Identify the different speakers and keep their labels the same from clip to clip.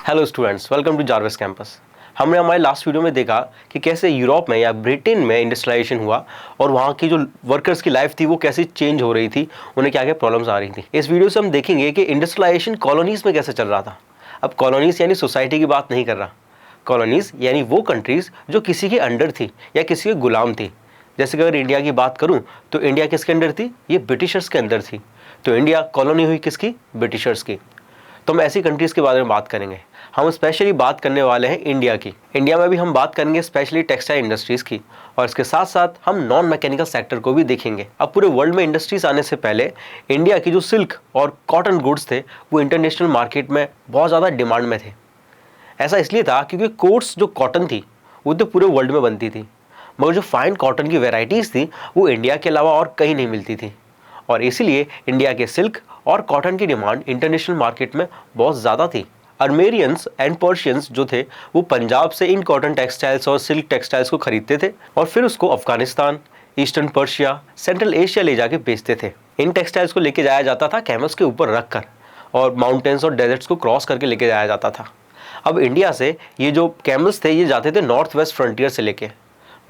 Speaker 1: Hello students, welcome to Jarvis campus. हमने हमारे last video में देखा कि कैसे यूरोप में या ब्रिटेन में इंडस्ट्रियलाइजेशन हुआ और वहाँ की जो वर्कर्स की लाइफ थी वो कैसे चेंज हो रही थी, उन्हें क्या क्या प्रॉब्लम्स आ रही थी। इस वीडियो से हम देखेंगे कि इंडस्ट्रियलाइजेशन कॉलोनीज़ में कैसे चल रहा था। अब कॉलोनीज़ यानी सोसाइटी की बात नहीं कर रहा। कॉलोनीज़ यानी वो कंट्रीज़ जो किसी के अंडर थी या किसी के गुलाम थी। जैसे कि अगर इंडिया की बात करूँ तो इंडिया किसके अंडर थी? ये ब्रिटिशर्स के अंदर थी। तो इंडिया कॉलोनी हुई किसकी? ब्रिटिशर्स की। तो हम ऐसी कंट्रीज़ के बारे में बात करेंगे। हम स्पेशली बात करने वाले हैं इंडिया की। इंडिया में भी हम बात करेंगे स्पेशली टेक्सटाइल इंडस्ट्रीज़ की, और इसके साथ साथ हम नॉन मैकेनिकल सेक्टर को भी देखेंगे। अब पूरे वर्ल्ड में इंडस्ट्रीज आने से पहले इंडिया की जो सिल्क और कॉटन गुड्स थे वो इंटरनेशनल मार्केट में बहुत ज़्यादा डिमांड में थे। ऐसा इसलिए था क्योंकि कोट्स जो कॉटन थी वो तो पूरे वर्ल्ड में बनती थी, मगर जो फाइन कॉटन की वेराइटीज़ थी वो इंडिया के अलावा और कहीं नहीं मिलती थी, और इसीलिए इंडिया के सिल्क और कॉटन की डिमांड इंटरनेशनल मार्केट में बहुत ज़्यादा थी। अर्मेरियंस एंड पर्शियंस जो थे वो पंजाब से इन कॉटन टेक्सटाइल्स और सिल्क टेक्सटाइल्स को खरीदते थे और फिर उसको Afghanistan, eastern Persia, central Asia ले जाके बेचते थे। इन टेक्सटाइल्स को लेके जाया जाता था कैमल्स के ऊपर रखकर, और माउंटेन्स और डेजर्ट्स को क्रॉस करके लेके जाया जाता था। अब इंडिया से ये जो कैमल्स थे ये जाते थे नॉर्थ वेस्ट फ्रंटियर से लेके।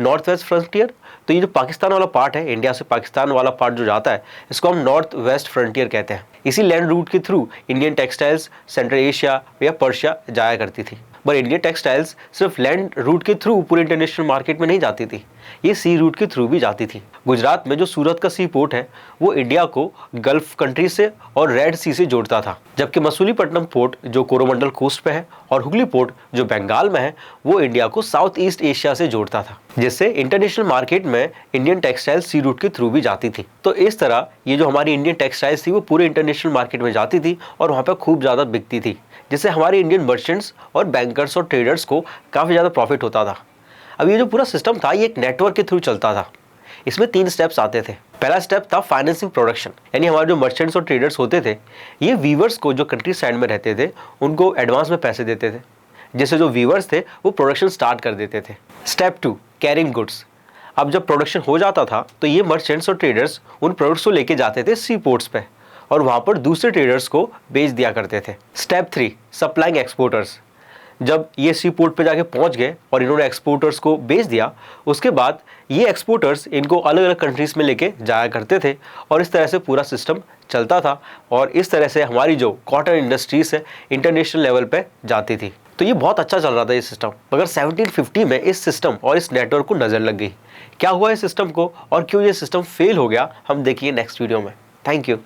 Speaker 1: नॉर्थ वेस्ट फ्रंटियर, तो ये जो पाकिस्तान वाला पार्ट है, इंडिया से पाकिस्तान वाला पार्ट जो जाता है, इसको हम नॉर्थ वेस्ट फ्रंटियर कहते हैं। इसी लैंड रूट के through Indian textiles central Asia या पर्शिया जाया करती थी। पर इंडियन टेक्सटाइल्स सिर्फ लैंड रूट के थ्रू पूरे इंटरनेशनल मार्केट में नहीं जाती थी, ये सी रूट के थ्रू भी जाती थी। गुजरात में जो सूरत का सी पोर्ट है वो इंडिया को गल्फ कंट्री से और रेड सी से जोड़ता था, जबकि मसूलीपट्टनम पोर्ट जो कोरोमंडल कोस्ट पे है और हुगली पोर्ट जो बंगाल में है वो इंडिया को साउथ ईस्ट एशिया से जोड़ता था, जिससे इंटरनेशनल मार्केट में इंडियन टेक्सटाइल सी रूट के थ्रू भी जाती थी। तो इस तरह ये जो हमारी इंडियन टेक्सटाइल्स थी वो पूरे इंटरनेशनल मार्केट में जाती थी और वहाँ पर खूब ज़्यादा बिकती थी, जिससे हमारे इंडियन मर्चेंट्स और बैंकर्स और ट्रेडर्स को काफ़ी ज़्यादा प्रॉफिट होता था। अब ये जो पूरा सिस्टम था ये एक नेटवर्क के थ्रू चलता था। इसमें 3 स्टेप्स आते थे। पहला स्टेप था फाइनेंसिंग प्रोडक्शन, यानी हमारे जो मर्चेंट्स और ट्रेडर्स होते थे ये वीवर्स को, जो कंट्री साइड में रहते थे, उनको एडवांस में पैसे देते थे, जिससे जो वीवर्स थे वो प्रोडक्शन स्टार्ट कर देते थे। Step 2, carrying goods. अब जब प्रोडक्शन हो जाता था तो ये मर्चेंट्स और ट्रेडर्स उन प्रोडक्ट्स को लेके जाते थे सी पोर्ट्स पे और वहाँ पर दूसरे ट्रेडर्स को बेच दिया करते थे। Step 3, supplying exporters. जब ये सी पोर्ट पे जाके पहुंच गए और इन्होंने एक्सपोर्टर्स को बेच दिया, उसके बाद ये एक्सपोर्टर्स इनको अलग अलग कंट्रीज़ में लेके जाया करते थे और इस तरह से पूरा सिस्टम चलता था, और इस तरह से हमारी जो कॉटन इंडस्ट्रीज है इंटरनेशनल लेवल पे जाती थी। तो ये बहुत अच्छा चल रहा था ये सिस्टम, मगर 1750 में इस सिस्टम और इस नेटवर्क को नज़र लग गई। क्या हुआ इस सिस्टम को और क्यों ये सिस्टम फेल हो गया, हम देखिए नेक्स्ट वीडियो में। Thank you.